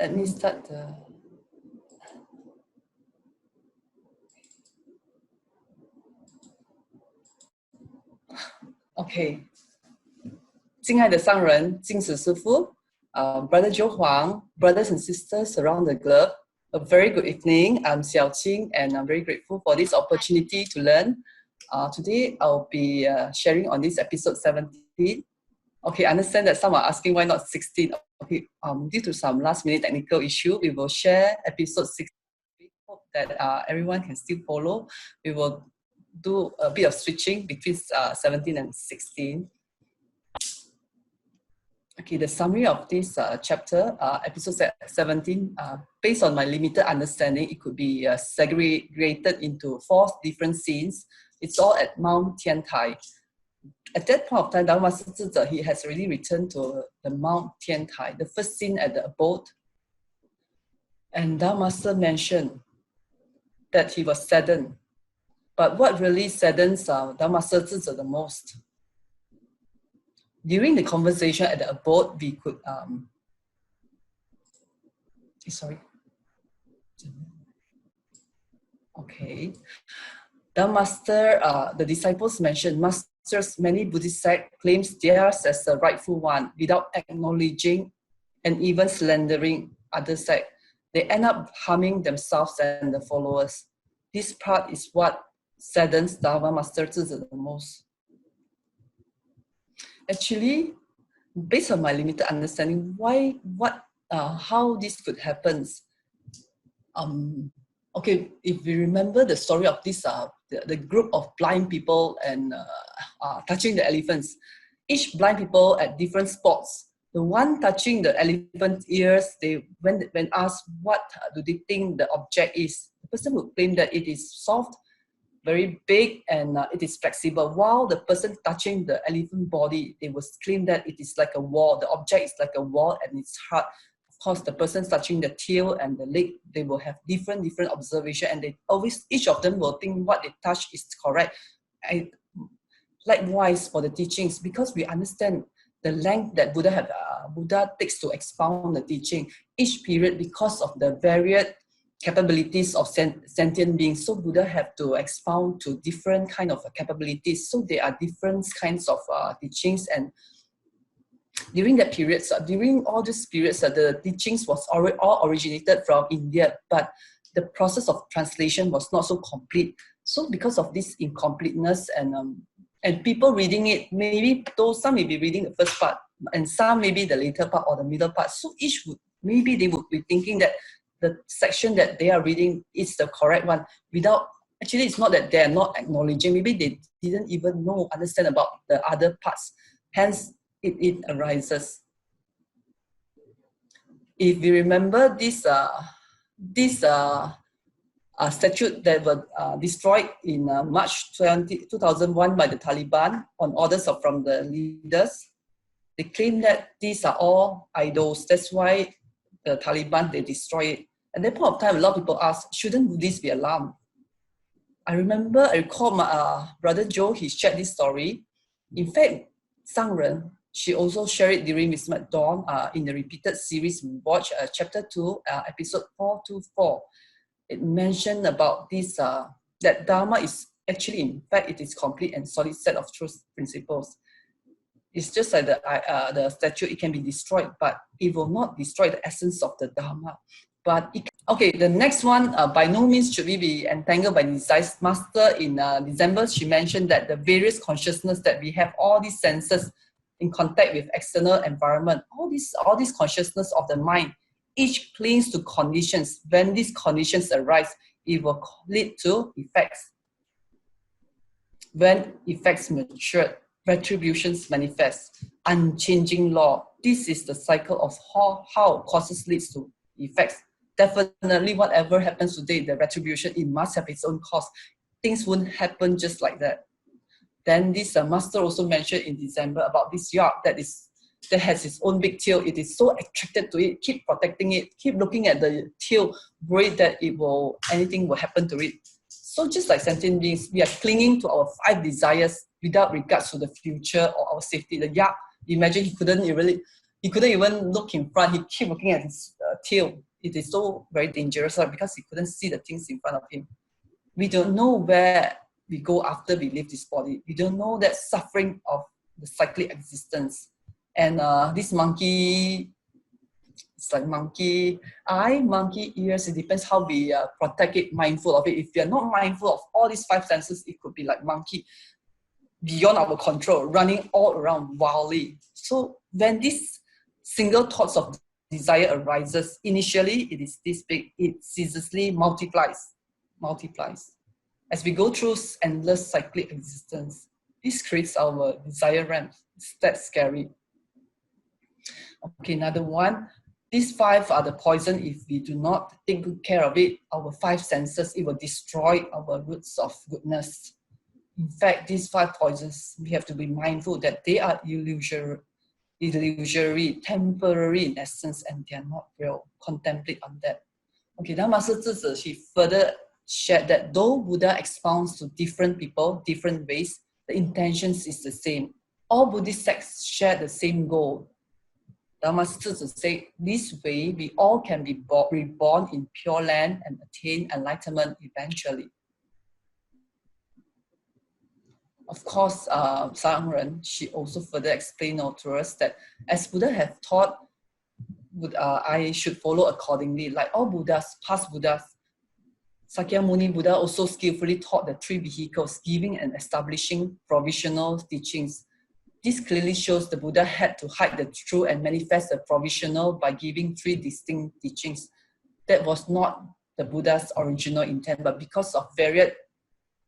Let me start the... Okay. 敬爱的上人，金子师傅, Brother Joe Huang, brothers and sisters around the globe, a very good evening. I'm SisSiewChing and I'm very grateful for this opportunity to learn. Today I'll be sharing on this episode 17. Okay, I understand that some are asking why not 16. Okay, due to some last minute technical issue, we will share episode 16. We hope that everyone can still follow. We will do a bit of switching between 17 and 16. Okay, the summary of this chapter, episode 17, based on my limited understanding, it could be segregated into 4 different scenes. It's all at Mount Tiantai. At that point of time, DharmaTraining, he has already returned to the Mount Tiantai, the first scene at the abode. And Dharma mentioned that he was saddened. But what really saddens DharmaTraining the most? During the conversation at the abode, we could, Okay. The disciples mentioned, Masters, many Buddhist sects claims theirs as the rightful one without acknowledging and even slandering other sects. They end up harming themselves and the followers. This part is what saddens Dharma Master the most. Actually, based on my limited understanding, how this could happen. Okay, if we remember the story of this, the group of blind people and touching the elephants, each blind people at different spots. The one touching the elephant ears, when asked what do they think the object is, the person would claim that it is soft, very big, and it is flexible, while the person touching the elephant body, they will claim that it is like a wall. The object is like a wall and it's hard. Of course, the person touching the tail and the leg, they will have different observation, and they always, each of them will think what they touch is correct. And likewise for the teachings, because we understand the length that Buddha takes to expound the teaching, each period, because of the varied capabilities of sentient beings, so Buddha have to expound to different kind of capabilities. So there are different kinds of teachings, and during that period, during all these periods, the teachings was all originated from India, but the process of translation was not so complete. So because of this incompleteness and people reading it, maybe though some may be reading the first part and some maybe the later part or the middle part, so each would, maybe they would be thinking that the section that they are reading is the correct one without, actually it's not that they are not acknowledging, maybe they didn't even understand about the other parts, hence it arises. If we remember this statute that was destroyed in March 2001 by the Taliban on orders from the leaders, they claim that these are all idols, that's why the Taliban, they destroy it. At that point of time, a lot of people ask, shouldn't Buddhists be alarmed? I recall my brother Joe, he shared this story. In fact, Sangren, she also shared it during Miss Dawn in the repeated series we watched, chapter 2, episode 424. It mentioned about this, that Dharma is actually, in fact, it is complete and solid set of truth principles. It's just like the statue, it can be destroyed, but it will not destroy the essence of the Dharma. But okay, the next one, by no means should we be entangled by desires. Master in December, she mentioned that the various consciousness that we have, all these senses in contact with external environment, all these consciousness of the mind, each clings to conditions. When these conditions arise, it will lead to effects. When effects mature, retributions manifest. Unchanging law. This is the cycle of how causes leads to effects. Definitely, whatever happens today, the retribution, it must have its own cause. Things won't happen just like that. Then this master also mentioned in December about this yak that has its own big tail. It is so attracted to it, keep protecting it, keep looking at the tail, worried that anything will happen to it. So just like sentient beings, we are clinging to our 5 desires without regards to the future or our safety. The yak, imagine he couldn't really He couldn't even look in front. He kept looking at his tail. It is so very dangerous because he couldn't see the things in front of him. We don't know where we go after we leave this body. We don't know that suffering of the cyclic existence. And this monkey, it's like monkey eye, monkey ears. It depends how we protect it, mindful of it. If we are not mindful of all these five senses, it could be like monkey beyond our control, running all around wildly. So when this single thoughts of desire arises, initially it is this big, it ceaselessly multiplies. As we go through endless cyclic existence, this creates our desire ramps. It's that scary. Okay, another one. These five are the poison. If we do not take good care of it, our five senses, it will destroy our roots of goodness. In fact, these five poisons, we have to be mindful that they are illusory, temporary in essence, and they are not real. Contemplate on that. Okay, now MasterZhiZhe, she further shared that though Buddha expounds to different people, different ways, the intentions is the same. All Buddhist sects share the same goal. MasterZhiZhe said, this way we all can be reborn in Pure Land and attain enlightenment eventually. Of course, Sarang she also further explained to us that as Buddha have taught, I should follow accordingly. Like all Buddhas, past Buddhas, Sakyamuni Buddha also skillfully taught the three vehicles, giving and establishing provisional teachings. This clearly shows the Buddha had to hide the true and manifest the provisional by giving three distinct teachings. That was not the Buddha's original intent, but because of various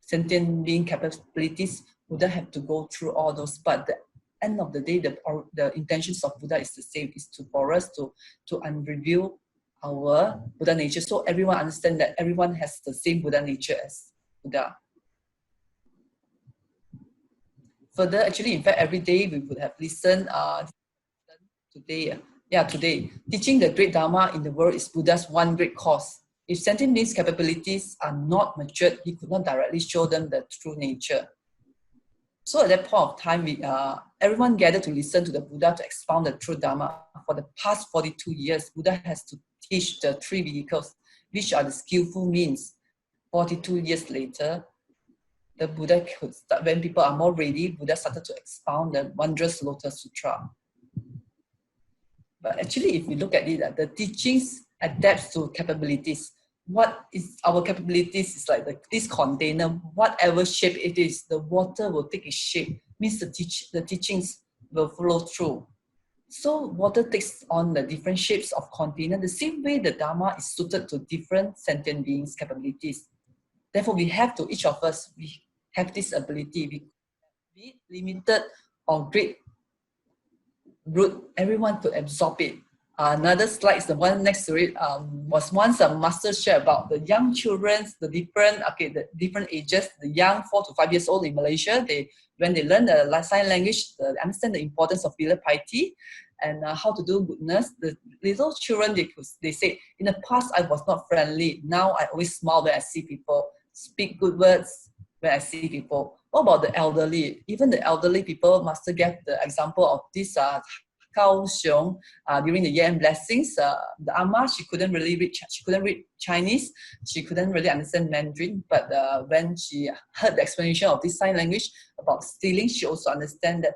sentient being capabilities, Buddha had to go through all those. But at the end of the day, the intentions of Buddha is the same, is for us to unreveal our Buddha nature. So everyone understand that everyone has the same Buddha nature as Buddha. Further, actually, in fact, every day we would have listened today. Teaching the great Dharma in the world is Buddha's one great cause. If sentient beings' capabilities are not matured, he could not directly show them the true nature. So at that point of time, everyone gathered to listen to the Buddha to expound the true Dharma. For the past 42 years, Buddha has to teach the three vehicles, which are the skillful means. 42 years later, the Buddha could start, when people are more ready, Buddha started to expound the wondrous Lotus Sutra. But actually, if we look at it, the teachings adapts to capabilities. What is our capabilities is like this container, whatever shape it is, the water will take its shape, means the teachings will flow through. So water takes on the different shapes of container, the same way the Dharma is suited to different sentient beings' capabilities. Therefore, we have to, each of us, we have this ability, be it limited or great root, everyone could absorb it. Another slide, the one next to it, was once a master shared about the young children, the different ages, the young 4 to 5 years old in Malaysia, when they learn the sign language, they understand the importance of filial piety and how to do goodness. The little children, they say, in the past I was not friendly, now I always smile when I see people, speak good words when I see people. What about the elderly? Even the elderly people, Master gave the example of this Kaohsiung, during the year-end blessings, the Amma, she couldn't read Chinese, she couldn't really understand Mandarin, but when she heard the explanation of this sign language about stealing, she also understand that,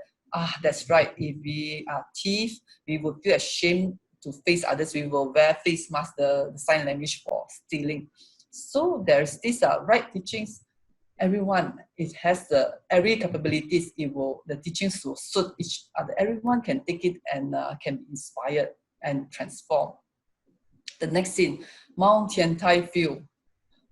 that's right, if we are thieves, we would feel ashamed to face others, we will wear face mask, the sign language for stealing. So there's this right teachings. Everyone, it has every capabilities, the teachings will suit each other. Everyone can take it and can be inspired and transform. The next scene, Mount Tiantai Field.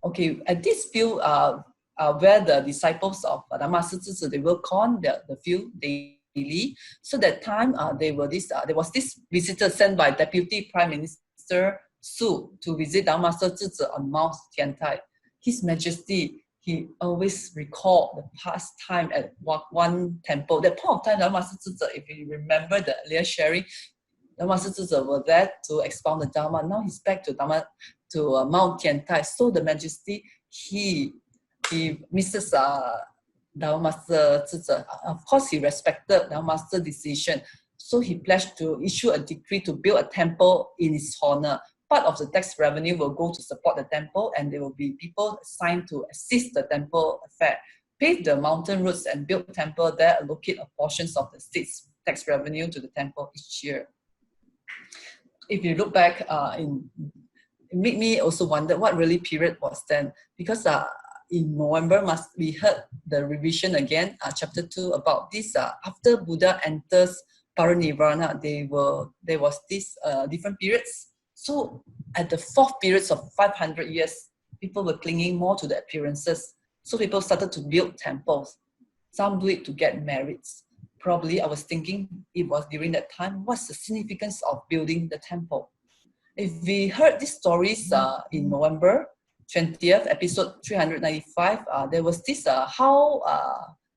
Okay, at this field, where the disciples of the MasterZhiZhe, they work on the field daily. So that time, there was this visitor sent by Deputy Prime Minister Su to visit the MasterZhiZhe on Mount Tiantai. His Majesty, he always recalled the past time at one temple. That point of time, the MasterZhiZhe, if you remember the earlier sharing, the MasterZhiZhe were there to expound the Dharma. Now he's back to Mount Tiantai. So the Majesty, he misses the MasterZhiZhe. Of course, he respected the Master's decision. So he pledged to issue a decree to build a temple in his honor. Part of the tax revenue will go to support the temple, and there will be people assigned to assist the temple affair, pave the mountain roads and build temple there, allocate a portions of the state's tax revenue to the temple each year. If you look back, it made me also wonder what really period was then, because in November we heard the revision again, chapter 2, about this. After Buddha enters parinirvana, there was this different periods. So at the fourth periods of 500 years, people were clinging more to the appearances. So people started to build temples. Some do it to get merits. Probably I was thinking it was during that time, what's the significance of building the temple? If we heard these stories in November 20th, episode 395, there was this how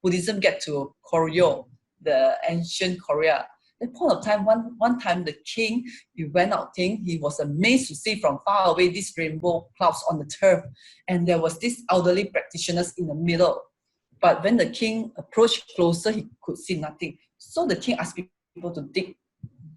Buddhism get to Koryo, the ancient Korea. At that point of time, one time the king, he went out, he was amazed to see from far away these rainbow clouds on the turf. And there was this elderly practitioners in the middle. But when the king approached closer, he could see nothing. So the king asked people to dig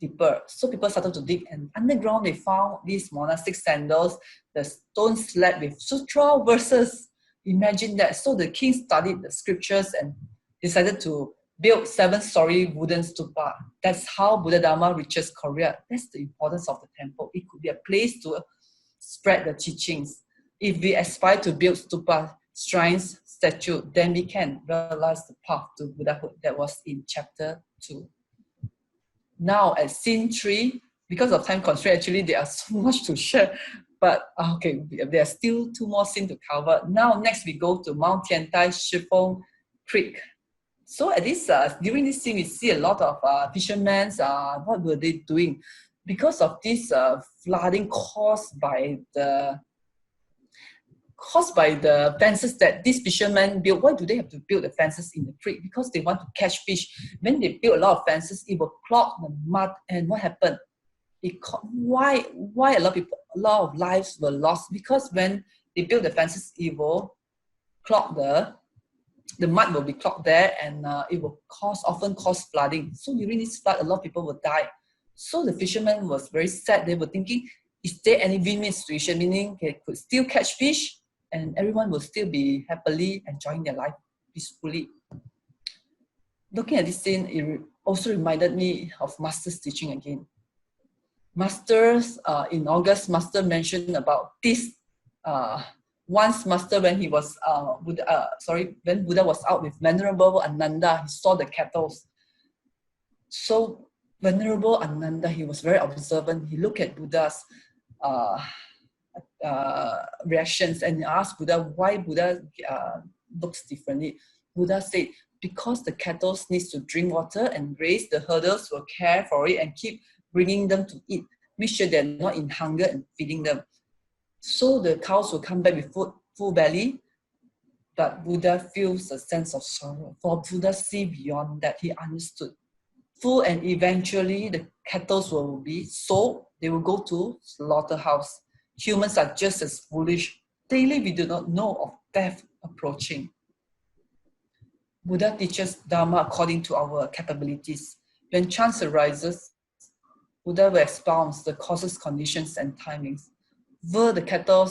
deeper. So people started to dig, and underground they found these monastic sandals, the stone slab with sutra verses. Imagine that. So the king studied the scriptures and decided to build 7-story wooden stupa. That's how Buddha Dharma reaches Korea. That's the importance of the temple. It could be a place to spread the teachings. If we aspire to build stupa, shrines, statue, then we can realize the path to Buddhahood that was in chapter 2. Now at scene 3, because of time constraint, actually there are so much to share, but okay, there are still 2 more scenes to cover. Now next we go to Mount Tiantai Shifeng Creek. So at this, during this scene, we see a lot of fishermen. What were they doing? Because of this flooding caused by the fences that these fishermen built. Why do they have to build the fences in the creek? Because they want to catch fish. When they build a lot of fences, it will clog the mud. And what happened? Why a lot of lives were lost? Because when they build the fences, it will clog the mud will be clogged there, and it will often cause flooding. So during this flood, a lot of people will die. So the fishermen was very sad. They were thinking, is there any win-win situation? Meaning they could still catch fish, and everyone will still be happily enjoying their life peacefully. Looking at this scene, it also reminded me of Master's teaching again. In August, Master mentioned about this. Once Master, when he was when Buddha was out with Venerable Ananda, he saw the cattle. So Venerable Ananda, he was very observant. He looked at Buddha's reactions and asked Buddha why Buddha looks differently. Buddha said, because the cattle needs to drink water and graze, the herders will care for it and keep bringing them to eat. Make sure they're not in hunger and feeding them. So the cows will come back with full belly, but Buddha feels a sense of sorrow. For Buddha see beyond that, he understood. Full, and eventually the cattle will be sold. They will go to slaughterhouse. Humans are just as foolish. Daily we do not know of death approaching. Buddha teaches Dharma according to our capabilities. When chance arises, Buddha will expound the causes, conditions, and timings. Were the cattle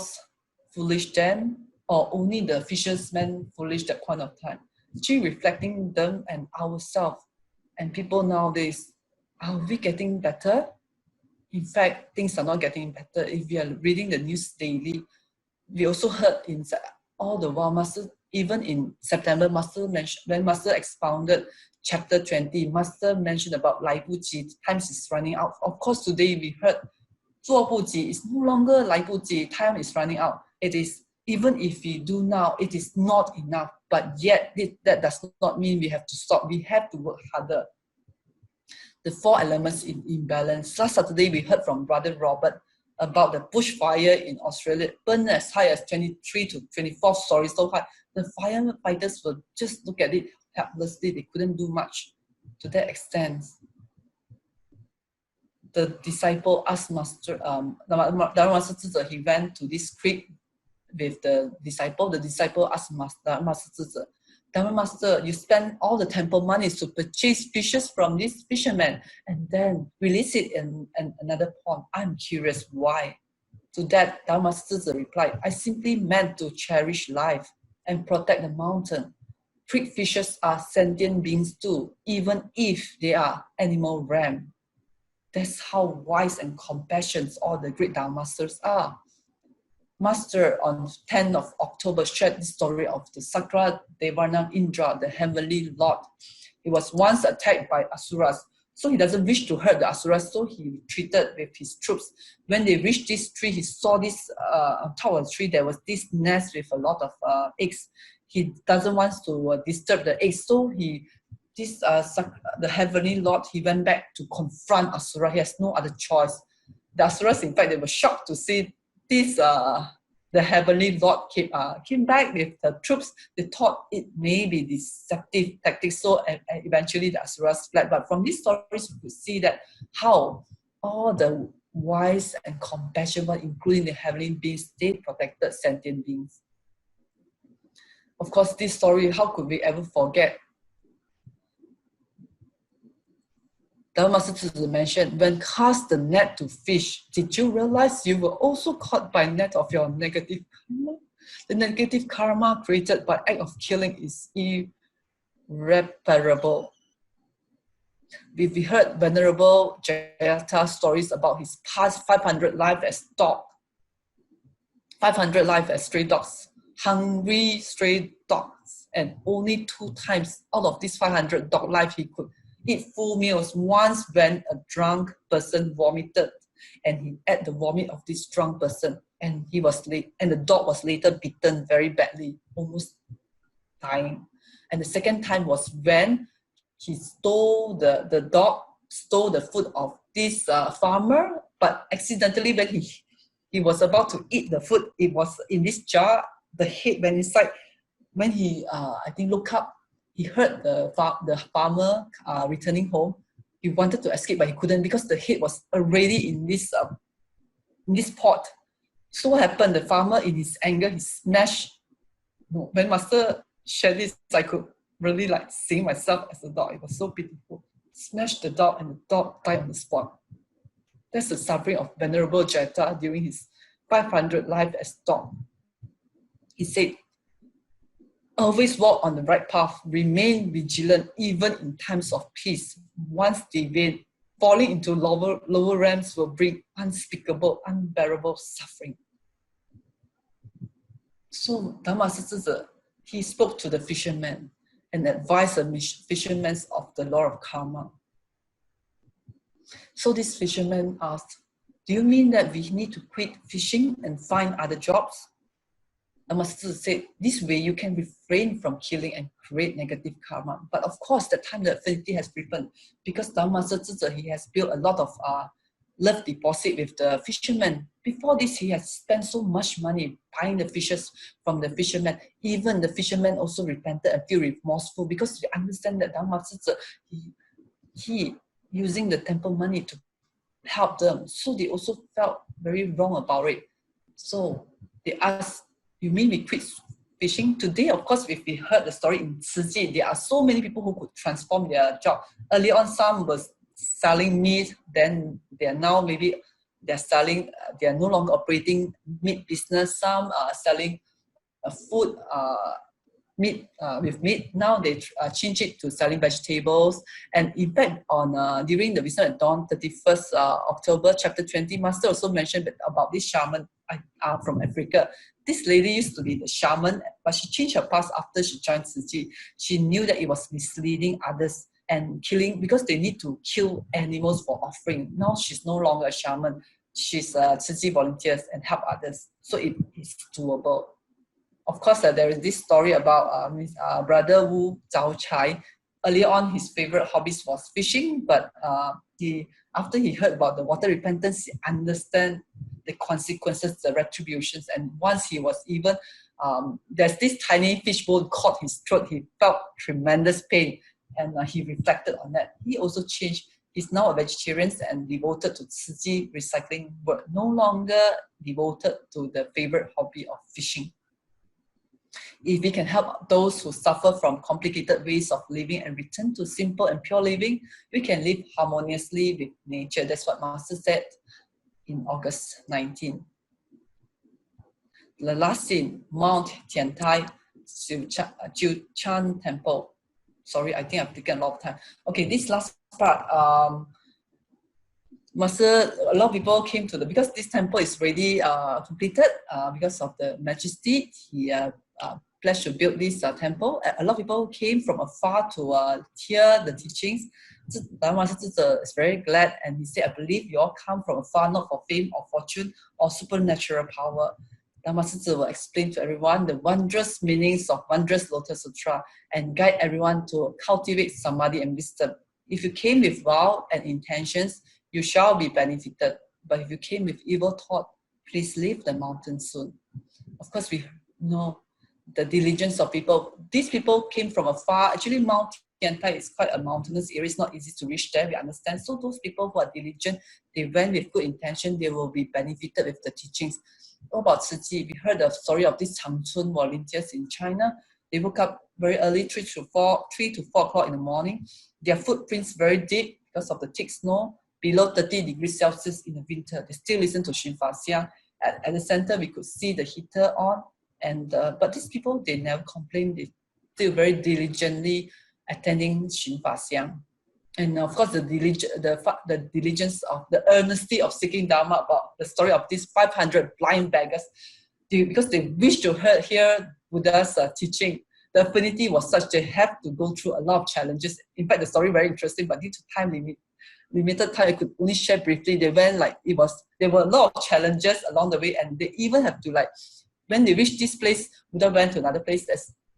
foolish then, or only the fishermen foolish that point of time? Actually reflecting them and ourselves and people nowadays, are we getting better? In fact, things are not getting better. If we are reading the news daily, we also heard in all the while, Master, even in September, Master mentioned, when Master expounded chapter 20, Master mentioned about 来不及, time is running out. Of course, today we heard 做不及 is no longer 来不及, time is running out. It is, even if we do now, it is not enough. But yet, that does not mean we have to stop. We have to work harder. The 4 elements in imbalance. Last Saturday, we heard from Brother Robert about the bushfire in Australia, burned as high as 23 to 24 stories so high. The firefighters will just look at it helplessly. They couldn't do much to that extent. The disciple asked Master, Dharma MasterZhiZhe, he went to this creek with the disciple. The disciple asked Master MasterZhiZhe, Dharma Master, you spend all the temple money to purchase fishes from this fisherman and then release it in another pond. I'm curious why. To that, Dharma Master replied, I simply meant to cherish life and protect the mountain. Creek fishes are sentient beings too, even if they are animal ram. That's how wise and compassionate all the great Dharma Masters are. Master on 10th of October shared the story of the Sakra Devana Indra, the heavenly lord. He was once attacked by Asuras, so he doesn't wish to hurt the Asuras, so he retreated with his troops. When they reached this tree, he saw this, on top of the tree, there was this nest with a lot of eggs. He doesn't want to disturb the eggs, so the heavenly lord, he went back to confront Asura. He has no other choice. The Asuras, in fact, they were shocked to see this, the heavenly lord came back with the troops. They thought it may be deceptive tactics, so eventually the Asuras fled. But from these stories, you could see that how all the wise and compassionate one, including the heavenly beings, they protected sentient beings. Of course, this story, how could we ever forget? Dharma Master mentioned, when cast the net to fish, did you realize you were also caught by net of your negative karma? The negative karma created by act of killing is irreparable. We heard Venerable Jayata stories about his past 500 lives as dog, 500 lives as stray dogs, hungry stray dogs, and only 2 times out of this 500 dog life he could eat full meals. Once when a drunk person vomited and he ate the vomit of this drunk person, and the dog was later bitten very badly, almost dying. And the second time was when he stole the dog stole the food of this farmer, but accidentally when he was about to eat the food, it was in this jar, the head went inside. When he I think looked up, he heard the farmer returning home. He wanted to escape, but he couldn't because the head was already in this pot. So what happened? The farmer, in his anger, he smashed. When Master shared this, I could really like seeing myself as a dog. It was so beautiful. Smashed the dog, and the dog died on the spot. That's the suffering of Venerable Jayata during his 500 life as dog. He said, always walk on the right path, remain vigilant even in times of peace. Once deviate, falling into lower realms will bring unspeakable, unbearable suffering. So Dharma Master, he spoke to the fisherman and advised the fishermen of the law of karma. So this fisherman asked, do you mean that we need to quit fishing and find other jobs? The Master said, this way you can refrain from killing and create negative karma. But of course, the time the affinity has ripened, because Dharma Master, he has built a lot of love deposit with the fishermen. Before this, he has spent so much money buying the fishes from the fishermen. Even the fishermen also repented and feel remorseful, because they understand that Dharma Master, he using the temple money to help them. So they also felt very wrong about it. So they asked, you mean we quit fishing? Today, of course, if we heard the story in SisSiewChing, there are so many people who could transform their job. Early on, some was selling meat, then they are now maybe they're selling, they are no longer operating meat business. Some are selling food, meat with meat. Now they change it to selling vegetables. And in fact, on during the Wisdom at Dawn, 31st October, chapter 20, Master also mentioned about this shaman from Africa. This lady used to be the shaman, but she changed her path after she joined SisSiewChing. She knew that it was misleading others and killing, because they need to kill animals for offering. Now she's no longer a shaman. She's SisSiewChing volunteers and help others. So it is doable. Of course, there is this story about Brother Wu Zhao Chai. Earlier on, his favorite hobbies was fishing, but after he heard about the water repentance, he understand the consequences, the retributions. And once he was even, there's this tiny fishbone caught his throat. He felt tremendous pain, and he reflected on that. He also changed. He's now a vegetarian and devoted to SisSiewChing recycling work, no longer devoted to the favorite hobby of fishing. If we can help those who suffer from complicated ways of living and return to simple and pure living, we can live harmoniously with nature. That's what Master said in August 19. The last scene, Mount Tiantai, SisSiewChing Temple. Sorry, I think I've taken a lot of time. Okay, this last part, Master, a lot of people came to because this temple is already completed because of the Majesty. He pledged to build this temple. A lot of people came from afar to hear the teachings. DharmaTraining is very glad, and he said, I believe you all come from afar, not for fame or fortune or supernatural power. DharmaTraining will explain to everyone the wondrous meanings of wondrous Lotus Sutra and guide everyone to cultivate samadhi and wisdom. If you came with vow and intentions, you shall be benefited. But if you came with evil thought, please leave the mountain soon. Of course, we know the diligence of people. These people came from afar. Actually, Mount Tiantai is quite a mountainous area. It's not easy to reach there, we understand. So those people who are diligent, they went with good intention, they will be benefited with the teachings. What about SisSiewChing? We heard the story of these Changchun volunteers in China. They woke up very early, 3 to 4 o'clock in the morning. Their footprints very deep because of the thick snow, below 30 degrees Celsius in the winter. They still listen to Xun Fa Xiang. At the center, we could see the heater on. And but these people, they never complain. They still very diligently attending Xun Fa Xiang. And of course, the diligence of the earnesty of seeking Dharma, about the story of these 500 blind beggars, because they wish to hear Buddha's teaching. The affinity was such they have to go through a lot of challenges. In fact, the story very interesting, but due to limited time, I could only share briefly. They went there were a lot of challenges along the way, and they even have to when they reached this place, Buddha went to another place.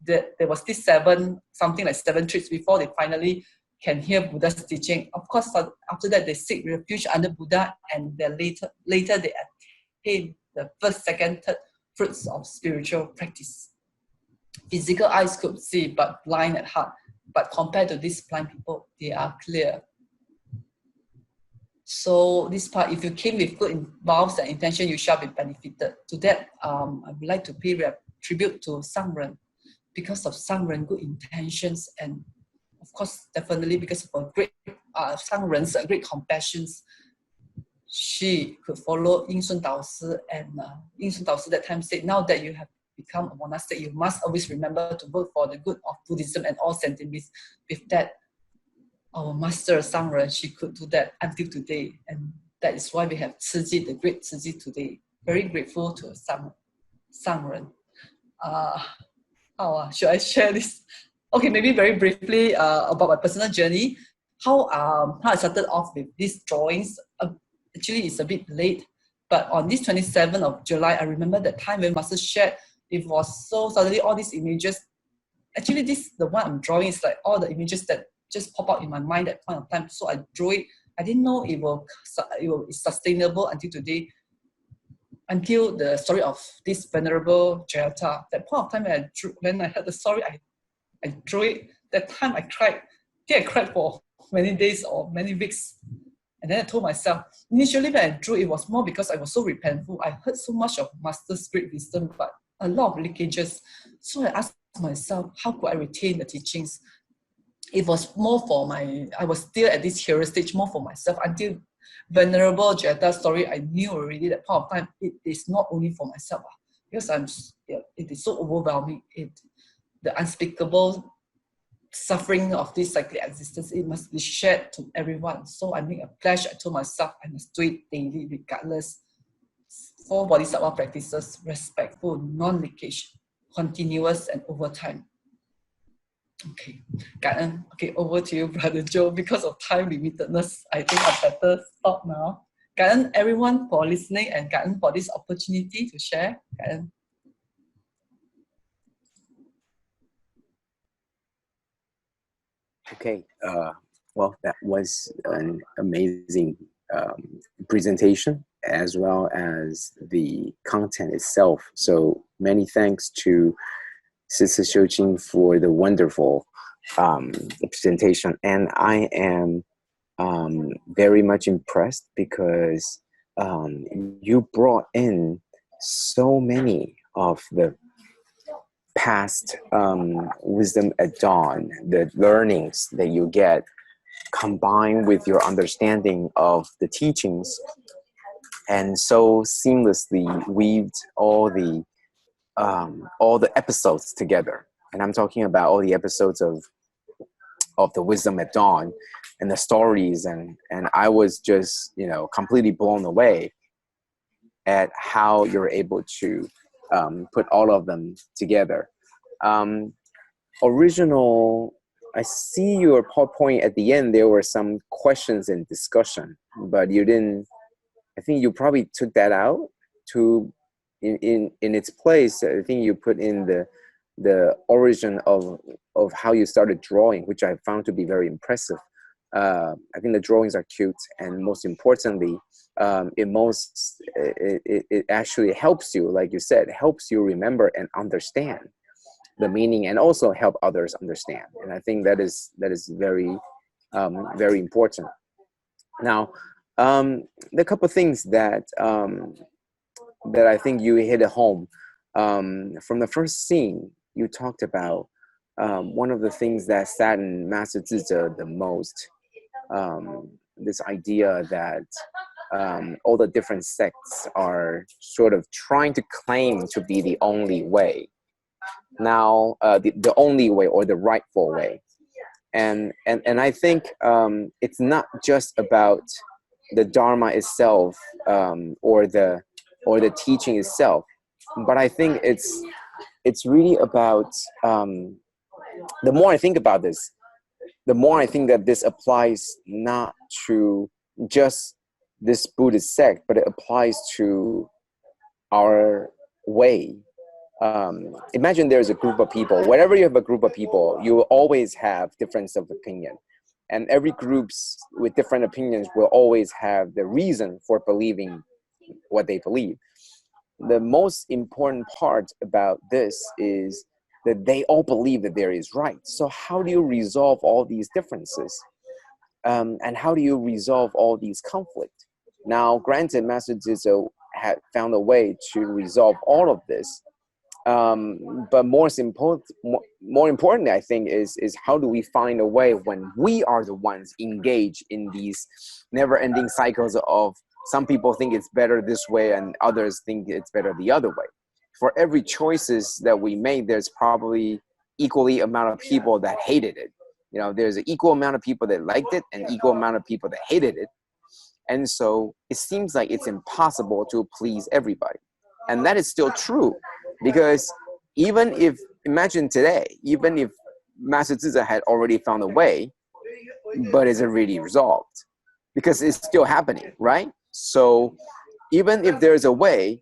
There was this something like 7 trips before they finally can hear Buddha's teaching. Of course, after that, they seek refuge under Buddha, and then later they attain the first, second, third fruits of spiritual practice. Physical eyes could see, but blind at heart. But compared to these blind people, they are clear. So this part, if you came with good vows and intention, you shall be benefited. To that, I would like to pay tribute to Sangren. Because of Sangren, good intentions, and of course, definitely because of a great Sangren's great compassion, she could follow Ying Sun Dao Si, and Ying Sun Dao Si that time said, now that you have become a monastic, you must always remember to work for the good of Buddhism and all sentients. With that, our master Sangren, she could do that until today, and that is why we have SisSiewChing, the great SisSiewChing today. Very grateful to Sangren. Should I share this? Okay, maybe very briefly about my personal journey. How I started off with these drawings. Actually, it's a bit late, but on this 27th of July, I remember that time when Master shared, it was so suddenly all these images. Actually, the one I'm drawing is like all the images that just pop out in my mind at point of time. So I drew it. I didn't know it will be sustainable until today. Until the story of this venerable Jayata. That point of time when I heard the story, I drew it. That time I cried. I cried for many days or many weeks. And then I told myself, initially when I drew, it was more because I was so repentful. I heard so much of Master's great wisdom, but a lot of leakages. So I asked myself, how could I retain the teachings? It was more for I was still at this hero stage, more for myself, until Venerable Jayata's story, I knew already that point of time, it is not only for myself, because it is so overwhelming. The unspeakable suffering of this cyclic existence, it must be shared to everyone. So I made a pledge. I told myself I must do it daily, regardless. 4 Bodhisattva practices: respectful, non-leakage, continuous, and over time. Okay,感恩. Okay, over to you, Brother Joe. Because of time limitedness, I think I better stop now.感恩everyone for listening, and感恩for this opportunity to share.感恩. Okay, well, that was an amazing presentation, as well as the content itself. So many thanks to SisSiewChing for the wonderful presentation. And I am very much impressed because you brought in so many of the past wisdom at dawn, the learnings that you get combined with your understanding of the teachings, and so seamlessly weaved all the episodes together. And I'm talking about all the episodes of the wisdom at dawn and the stories, and I was just, you know, completely blown away at how you're able to put all of them together. Original, I see your PowerPoint at the end. There were some questions and discussion, but you didn't. I think you probably took that out to in its place. I think you put in the origin of how you started drawing, which I found to be very impressive. I think the drawings are cute, and most importantly, it actually helps you, like you said, helps you remember and understand the meaning, and also help others understand. And I think that is very very important. Now, the couple things that that I think you hit at home from the first scene. You talked about one of the things that saddened MasterZhiZhe the most. This idea that all the different sects are sort of trying to claim to be the only way. Now, the only way, or the rightful way. And I think it's not just about the Dharma itself, or the teaching itself, but I think it's really about, the more I think about this, the more I think that this applies not to just this Buddhist sect, but it applies to our way. Imagine there's a group of people. Whenever you have a group of people, you will always have difference of opinion. And every groups with different opinions will always have the reason for believing what they believe. The most important part about this is that they all believe that there is right. So how do you resolve all these differences? And how do you resolve all these conflict? Now, granted, MasterZhiZhe had found a way to resolve all of this. But more importantly, I think, is how do we find a way when we are the ones engaged in these never-ending cycles of some people think it's better this way and others think it's better the other way. For every choices that we made, there's probably equally amount of people that hated it. You know, there's an equal amount of people that liked it and equal amount of people that hated it. And so it seems like it's impossible to please everybody. And that is still true, because even if, imagine today, even if MasterZhiZhe had already found a way, but is it really resolved? Because it's still happening, right? So even if there's a way,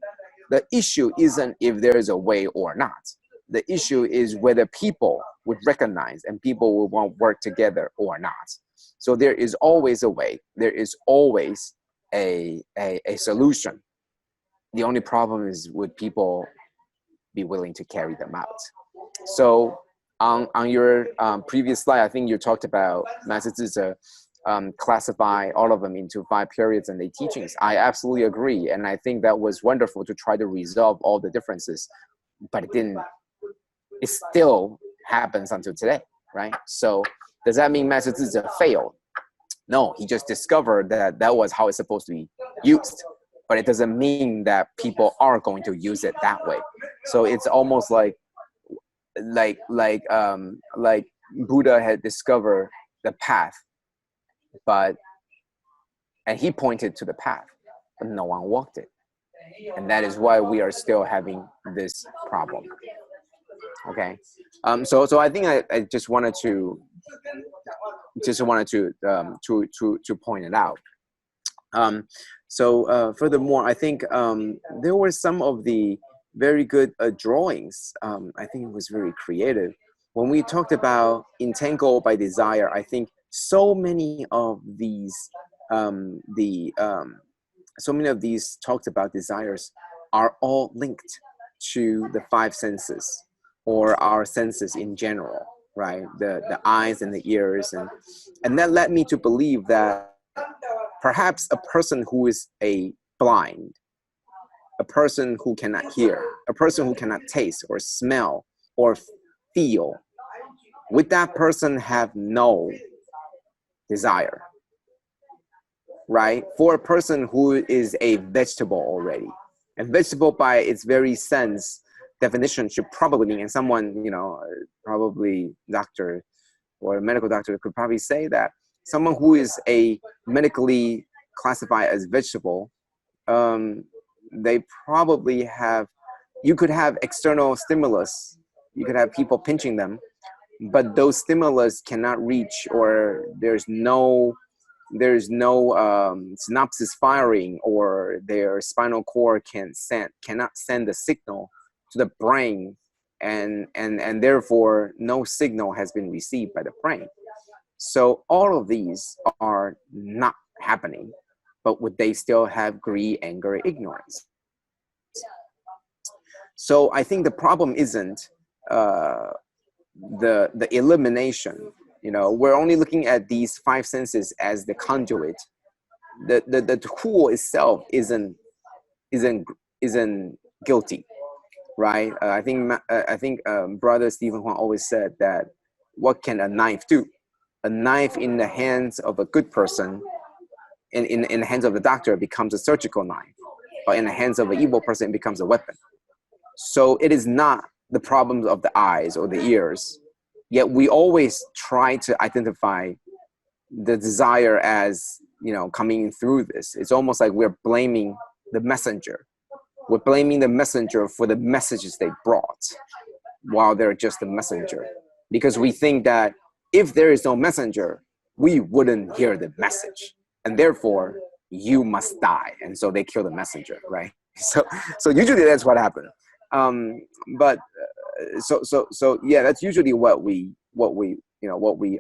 the issue isn't if there is a way or not. The issue is whether people would recognize and people will want to work together or not. So there is always a way. There is always a solution. The only problem is would people be willing to carry them out. So on your previous slide, I think you talked about MasterZhiZhe classify all of them into 5 periods and the teachings. I absolutely agree, and I think that was wonderful to try to resolve all the differences, but it didn't. It still happens until today, right? So does that mean MasterZhiZhe failed? No, he just discovered that that was how it's supposed to be used, but it doesn't mean that people are going to use it that way. So it's almost like Buddha had discovered the path, and he pointed to the path, but no one walked it. And that is why we are still having this problem. Okay. So I think I just wanted to point it out. Furthermore, I think there were some of the very good drawings. I think it was very creative. When we talked about entangled by desire, I think so many of these talked about desires are all linked to the 5 senses, or our senses in general, right? The eyes and the ears, and that led me to believe that perhaps a person who is blind, a person who cannot hear, a person who cannot taste or smell or feel, would that person have no desire, right? For a person who is a vegetable already, and vegetable by its very sense, definition should probably mean, and someone, you know, probably doctor or a medical doctor could probably say that someone who is a medically classified as vegetable, they probably have, you could have external stimulus, you could have people pinching them, but those stimulus cannot reach, or there's no synapses firing, or their spinal cord cannot send a signal to the brain, and therefore no signal has been received by the brain. So all of these are not happening, but would they still have greed, anger, ignorance? So I think the problem isn't the elimination. You know, we're only looking at these five senses as the conduit. The tool itself isn't guilty, right? I think Brother Stephen Huang always said that, what can a knife do? A knife in the hands of a good person, in the hands of the doctor, becomes a surgical knife, but in the hands of an evil person, it becomes a weapon. So it is not the problems of the eyes or the ears, yet we always try to identify the desire as, you know, coming through this. It's almost like we're blaming the messenger. We're blaming the messenger for the messages they brought, while they're just a messenger. Because we think that if there is no messenger, we wouldn't hear the message, and therefore you must die. And so they kill the messenger, right? So usually that's what happens. But so yeah, that's usually what we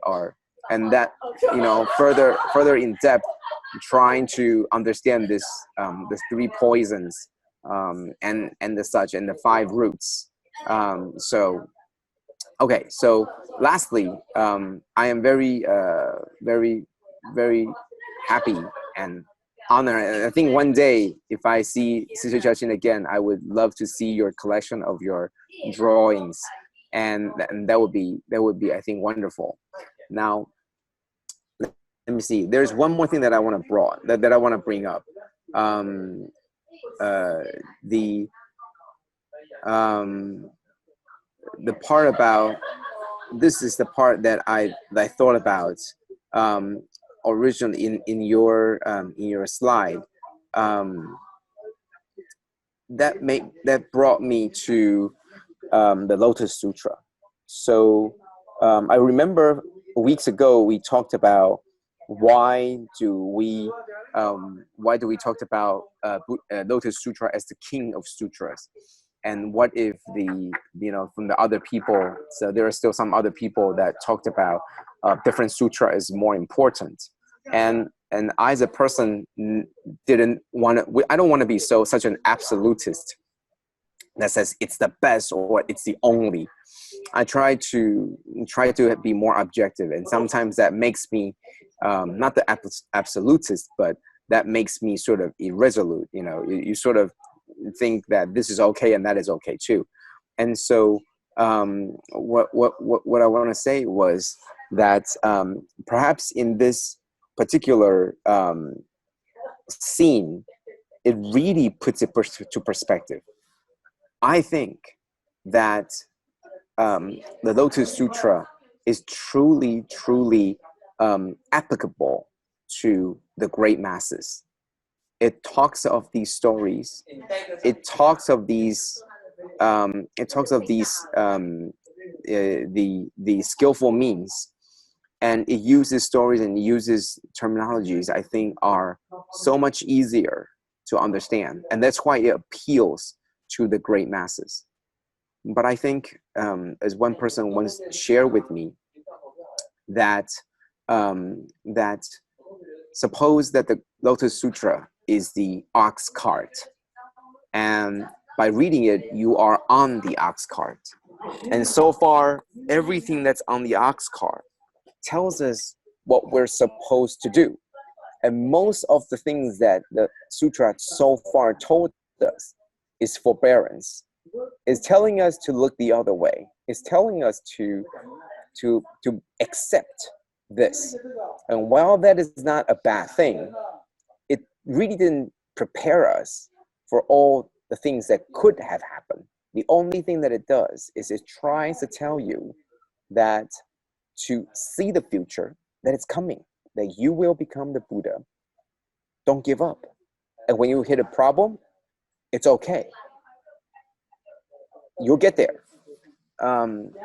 are, and that, you know, further in depth, trying to understand this, the three poisons, and the such, and the five roots. So okay, so lastly, I am very happy and honored, and I think one day if I see SisSiewChing again, I would love to see your collection of your drawings, and that would be I think wonderful. Now let me see, there's one more thing that I want to bring up. The part about, this is the part that I thought about originally in your slide, that brought me to the Lotus Sutra. So I remember weeks ago we talked about why do we talk about Lotus Sutra as the king of sutras, and what if from the other people, so there are still some other people that talked about different sutra is more important, and I, as a person, I don't want to be such an absolutist that says it's the best or it's the only. I try to be more objective, and sometimes that makes me not the absolutist, but that makes me sort of irresolute. You know, you sort of think that this is okay and that is okay too. And so what I want to say was that perhaps in this particular scene, it really puts it to perspective. I think that the Lotus Sutra is truly applicable to the great masses. It talks of these stories. It talks of these. The skillful means, and it uses stories and uses terminologies I think are so much easier to understand, and that's why it appeals to the great masses. But I think, as one person once shared with me, that suppose that the Lotus Sutra is the ox cart, and by reading it, you are on the ox cart. And so far, everything that's on the ox cart tells us what we're supposed to do. And most of the things that the sutra so far told us is forbearance. It's telling us to look the other way. is telling us to accept this. And while that is not a bad thing, it really didn't prepare us for all the things that could have happened. The only thing that it does is it tries to tell you that to see the future, that it's coming, that you will become the Buddha. Don't give up. And when you hit a problem, it's okay. You'll get there.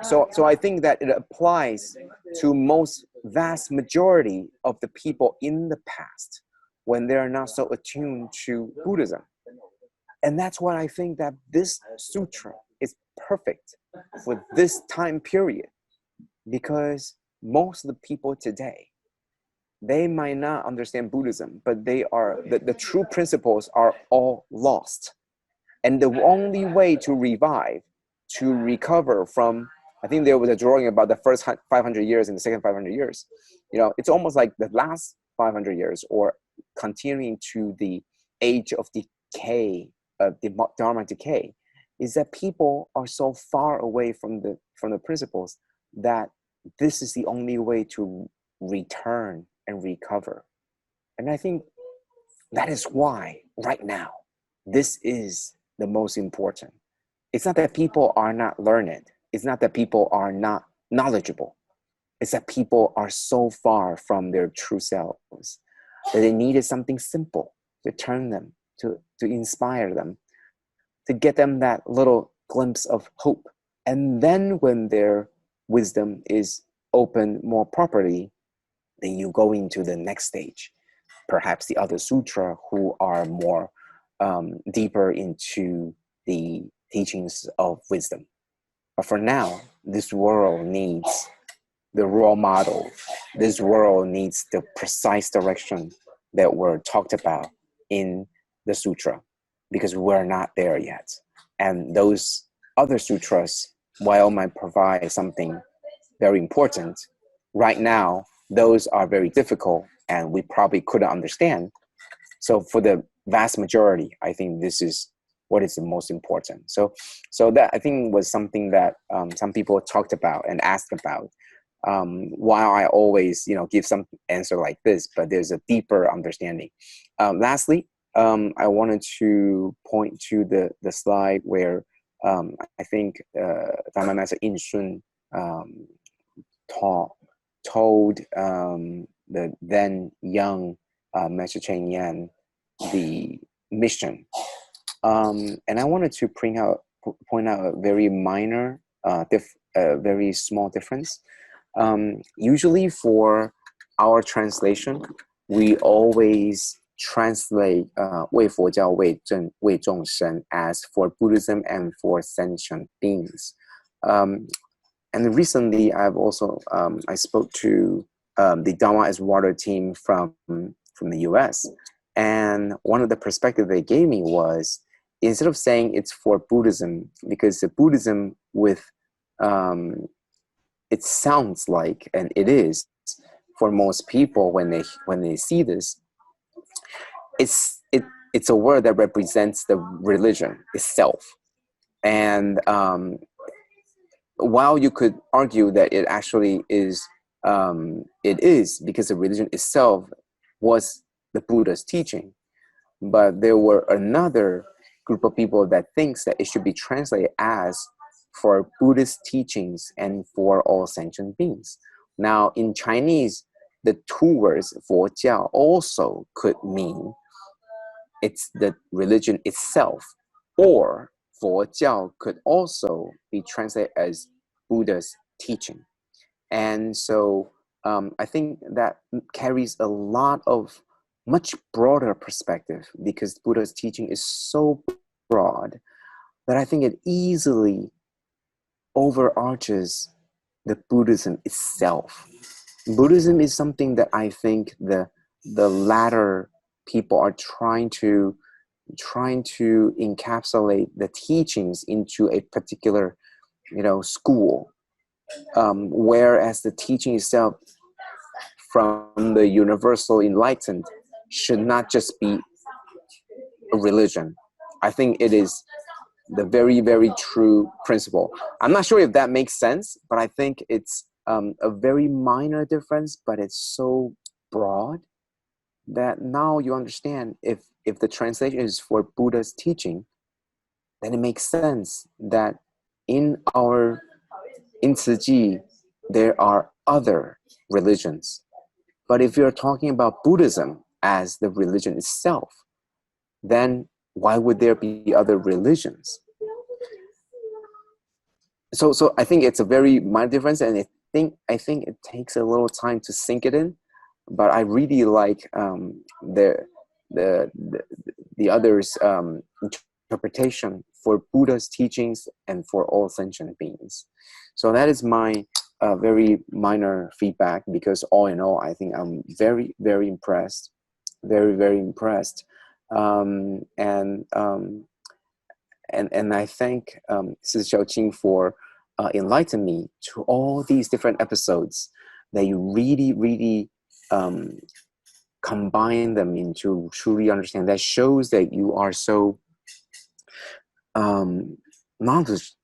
So I think that it applies to most vast majority of the people in the past when they're not so attuned to Buddhism. And that's why I think that this sutra is perfect for this time period, because most of the people today, they might not understand Buddhism, but the true principles are all lost. And the only way to revive, to recover from, I think there was a drawing about the first 500 years and the second 500 years. It's almost like the last 500 years, or continuing to the age of decay, the Dharma decay, is that people are so far away from the principles that this is the only way to return and recover. And I think that is why right now, this is the most important. It's not that people are not learned. It's not that people are not knowledgeable. It's that people are so far from their true selves that they needed something simple to turn them, to inspire them, to get them that little glimpse of hope. And then when their wisdom is opened more properly, then you go into the next stage. Perhaps the other sutra who are more deeper into the teachings of wisdom. But for now, this world needs the role model. This world needs the precise direction that were talked about in the sutra, because we're not there yet. And those other sutras, while might provide something very important, right now, those are very difficult and we probably couldn't understand. So for the vast majority, I think this is what is the most important. So that I think was something that some people talked about and asked about. While I always, give some answer like this, but there's a deeper understanding. Lastly, I wanted to point to the slide where I think Dharma Master In Shun told the then young Master Cheng Yen the mission. And I wanted to point out a very minor, very small difference. Usually for our translation, we always translate 为佛教为众生 as for Buddhism and for sentient beings. And recently, I've also I spoke to the Dharma as Water team from the US, and one of the perspectives they gave me was, instead of saying it's for Buddhism, because the Buddhism with it sounds like, and it is for most people when they see this, it's a word that represents the religion itself. And while you could argue that it actually is, it is because the religion itself was the Buddha's teaching, but there were another group of people that thinks that it should be translated as for Buddhist teachings and for all sentient beings. Now, in Chinese, the two words 佛教 also could mean it's the religion itself, or 佛教 could also be translated as Buddha's teaching. And so I think that carries a lot of much broader perspective, because Buddha's teaching is so broad that I think it easily overarches the Buddhism itself. Buddhism is something that I think the latter people are trying to encapsulate the teachings into a particular, school, whereas the teaching itself from the universal enlightened should not just be a religion. I think it is the very, very true principle. I'm not sure if that makes sense, but I think it's a very minor difference, but it's so broad that now you understand if the translation is for Buddha's teaching, then it makes sense that in SisSiewChing, there are other religions. But if you're talking about Buddhism as the religion itself, then why would there be other religions? So I think it's a very minor difference, and I think it takes a little time to sink it in. But I really like the others' interpretation for Buddha's teachings and for all sentient beings. So that is my very minor feedback, because all in all, I think I'm very, very impressed, very, very impressed. And I thank SisSiewChing for enlightening me to all these different episodes that you really, really combine them into truly understand. That shows that you are so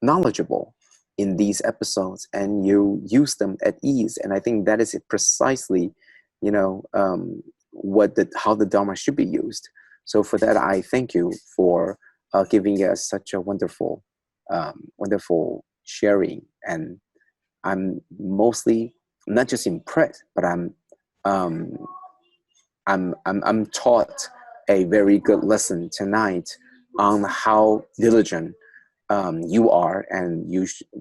knowledgeable in these episodes, and you use them at ease. And I think that is precisely, how the Dharma should be used. So for that, I thank you for giving us such a wonderful, wonderful sharing. And I'm mostly not just impressed, but I'm taught a very good lesson tonight on how diligent you are, and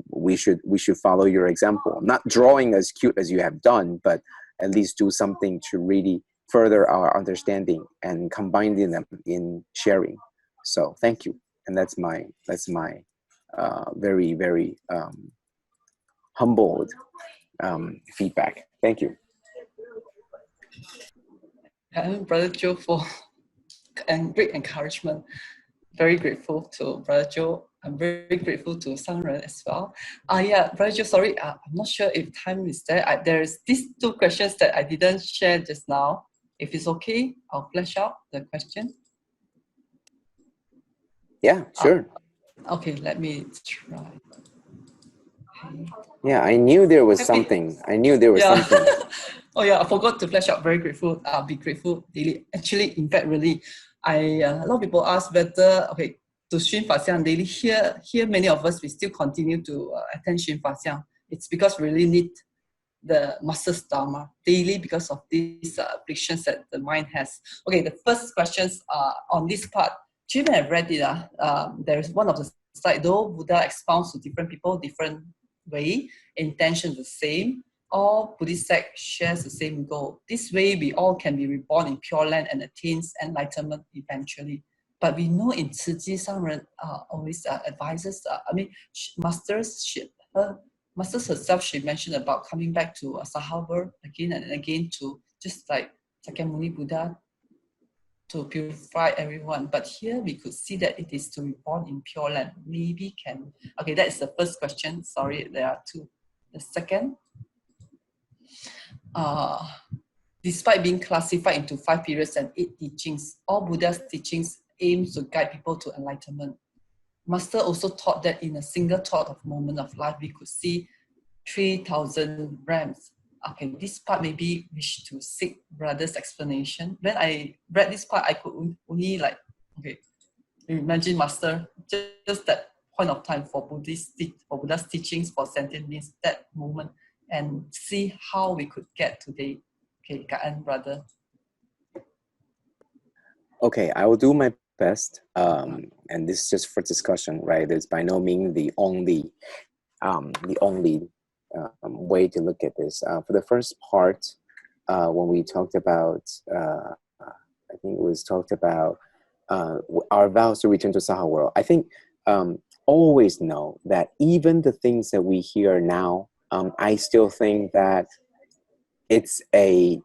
we should follow your example. Not drawing as cute as you have done, but at least do something to really further our understanding and combining them in sharing. So thank you, and that's my very, very humbled feedback. Thank you. And Brother Joe for great encouragement. Very grateful to Brother Joe. I'm very grateful to Sangren as well. Yeah, Brother Joe, sorry, I'm not sure if time is there. There's these two questions that I didn't share just now. If it's okay, I'll flesh out the question. Yeah, sure. Okay, let me try. Okay. Yeah, I knew there was something. I knew there was something. Oh yeah, I forgot to flash out. Very grateful. I'll be grateful daily. Actually, in fact, really, a lot of people ask whether to Xun Fa Xiang daily. Here, many of us we still continue to attend Xun Fa Xiang. It's because we really need the Master's Dharma daily because of these afflictions that the mind has. Okay, the first questions on this part. Even I've read it. There is one of the slide, though Buddha expounds to different people different way, intention the same. All Buddhist sect shares the same goal. This way, we all can be reborn in Pure Land and attains enlightenment eventually. But we know in SisSiewChing, Sangren always advises. Masters herself, she mentioned about coming back to Sahavar again and again to just like Sakyamuni Buddha to purify everyone. But here we could see that it is to be born in Pure Land. Maybe can. Okay, that is the first question. Sorry, there are two. The second. Despite being classified into 5 periods and 8 teachings, all Buddha's teachings aims to guide people to enlightenment. Master also taught that in a single thought of moment of life, we could see 3,000 realms. Okay, this part maybe wish to seek brother's explanation. When I read this part, I could only imagine Master, just that point of time for Buddha's teachings for sentient beings, that moment, and see how we could get today. Okay, Ka'an, brother. Okay, I will do my best. And this is just for discussion, right? It's by no means the only way to look at this. For the first part, when we talked about, I think it was talked about our vows to return to Saha world. I think always know that even the things that we hear now, I still think that it's a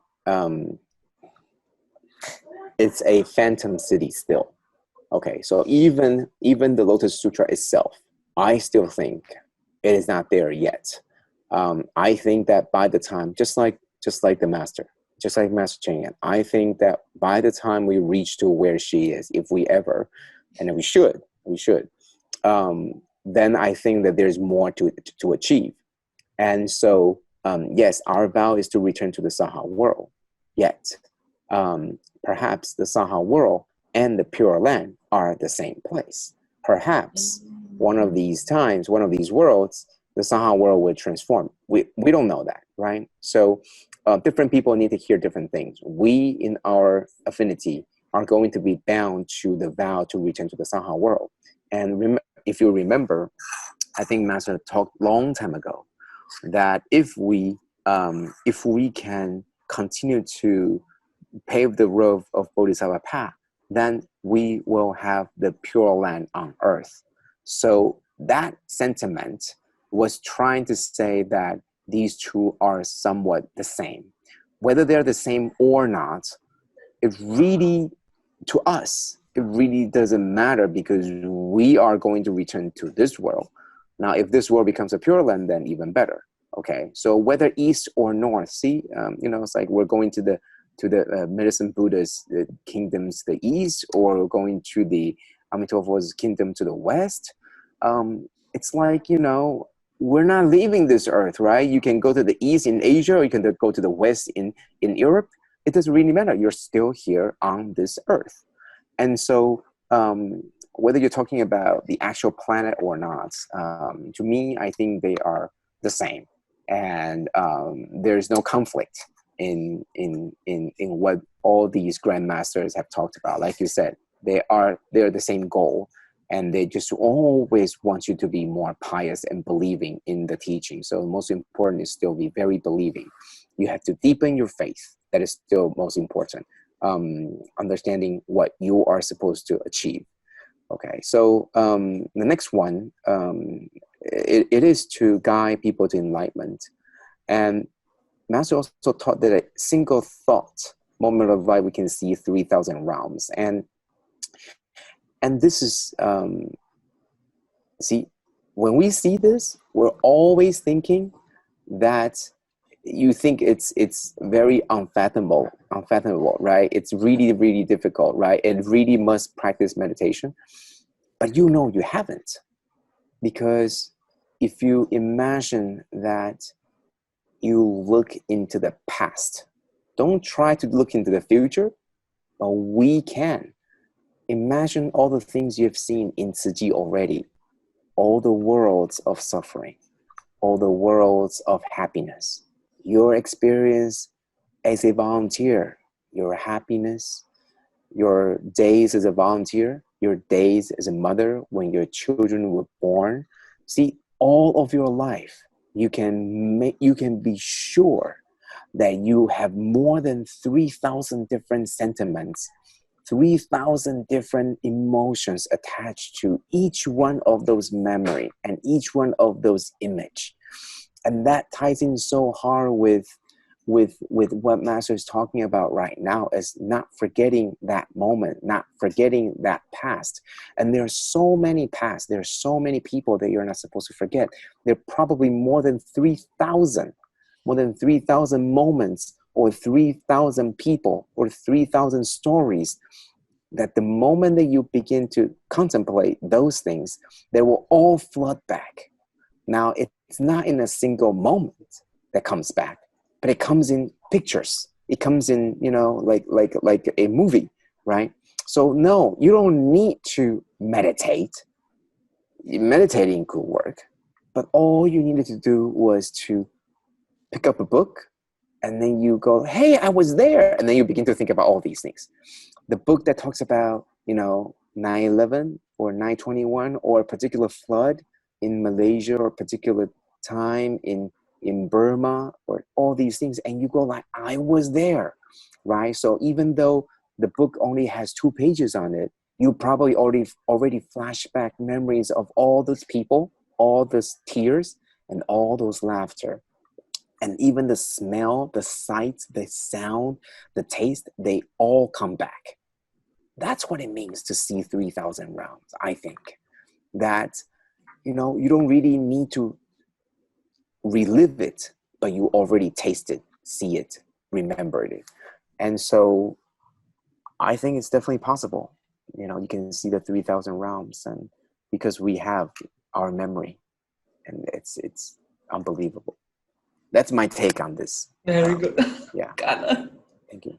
phantom city still. Okay, so even the Lotus Sutra itself, I still think it is not there yet. I think that by the time, just like the master, just like Master Cheng, I think that by the time we reach to where she is, if we ever, and we should, then I think that there's more to achieve. And so, yes, our vow is to return to the Saha world. Yet, perhaps the Saha world and the Pure Land are the same place. Perhaps one of these times, one of these worlds, the Saha world will transform. We don't know that, right? So different people need to hear different things. We, in our affinity, are going to be bound to the vow to return to the Saha world. And if you remember, I think Master talked long time ago that if we can continue to pave the road of Bodhisattva path, then we will have the Pure Land on earth. So that sentiment was trying to say that these two are somewhat the same. Whether they're the same or not, it really, to us, it really doesn't matter, because we are going to return to this world. Now, if this world becomes a Pure Land, then even better. Okay, so whether east or north, see, it's like we're going to the Medicine Buddha's kingdoms to the east, or going to the Amitabha's kingdom to the west. It's like, we're not leaving this earth, right? You can go to the east in Asia, or you can go to the west in Europe. It doesn't really matter. You're still here on this earth. And so whether you're talking about the actual planet or not, to me, I think they are the same. And there's no conflict in what all these grandmasters have talked about. Like you said, they're the same goal, and they just always want you to be more pious and believing in the teaching. So the most important is still be very believing. You have to deepen your faith. That is still most important. Understanding what you are supposed to achieve. Okay, so the next one, it is to guide people to enlightenment. And Master also taught that a single thought, moment of light, we can see 3,000 realms. And this is, see, when we see this, we're always thinking that you think it's very unfathomable, right? It's really, really difficult, right? It really must practice meditation. But you haven't. Because if you imagine that you look into the past, don't try to look into the future, but we can. Imagine all the things you've seen in SisSiewChing already, all the worlds of suffering, all the worlds of happiness, your experience as a volunteer, your happiness, your days as a volunteer, your days as a mother when your children were born. See, all of your life, you can be sure that you have more than 3,000 different sentiments, 3,000 different emotions attached to each one of those memory and each one of those image. And that ties in so hard with what Master is talking about right now, is not forgetting that moment, not forgetting that past. And there are so many past, there are so many people that you're not supposed to forget. There are probably more than 3,000 moments, or 3,000 people, or 3,000 stories, that the moment that you begin to contemplate those things, they will all flood back. Now, it's not in a single moment that comes back, but it comes in pictures. It comes in, like a movie, right? So no, you don't need to meditate. Meditating could work, but all you needed to do was to pick up a book, and then you go, hey, I was there. And then you begin to think about all these things. The book that talks about, 9/11 or 9/21, or a particular flood in Malaysia, or a particular time in Burma, or all these things, and you go like, I was there, right? So even though the book only has 2 pages on it, you probably already flashback memories of all those people, all those tears, and all those laughter. And even the smell, the sight, the sound, the taste, they all come back. That's what it means to see 3,000 realms, I think. That, you don't really need to relive it, but you already taste it, see it, remembered it. And so I think it's definitely possible. You can see the 3,000 realms, and because we have our memory, and it's unbelievable. That's my take on this. Very good. Yeah. Cảm ơn. Thank you.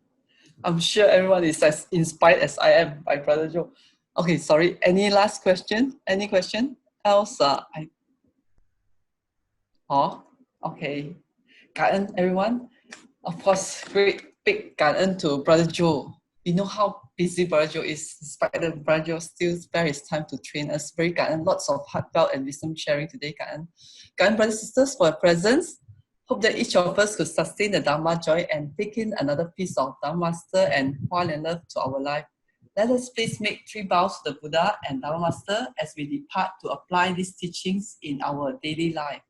I'm sure everyone is as inspired as I am by Brother Joe. Okay, sorry. Any last question? Any question else? Okay. Cảm ơn everyone. Of course, great big cảm ơn to Brother Joe. We know how busy Brother Joe is. Despite that, Brother Joe still spare his time to train us. Very cảm ơn. Lots of heartfelt and wisdom sharing today. Cảm ơn. Cảm ơn, brothers and sisters, for your presence. Hope that each of us could sustain the Dharma joy and take in another piece of Dharma Master and Huan and love to our life. Let us please make 3 bows to the Buddha and Dharma Master as we depart to apply these teachings in our daily life.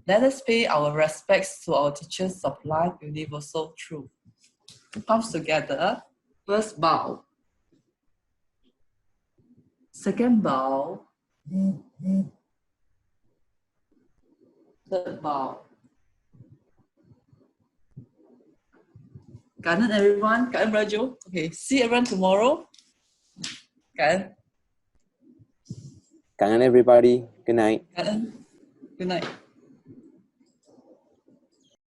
Let us pay our respects to our teachers of life, universal truth. Palms together. First bow. Second bow. Third bow. Cảm ơn everyone. Cảm ơn Brother Joe. Okay, see everyone tomorrow. Cảm ơn. Cảm ơn everybody. Good night. Cảm ơn. Good night.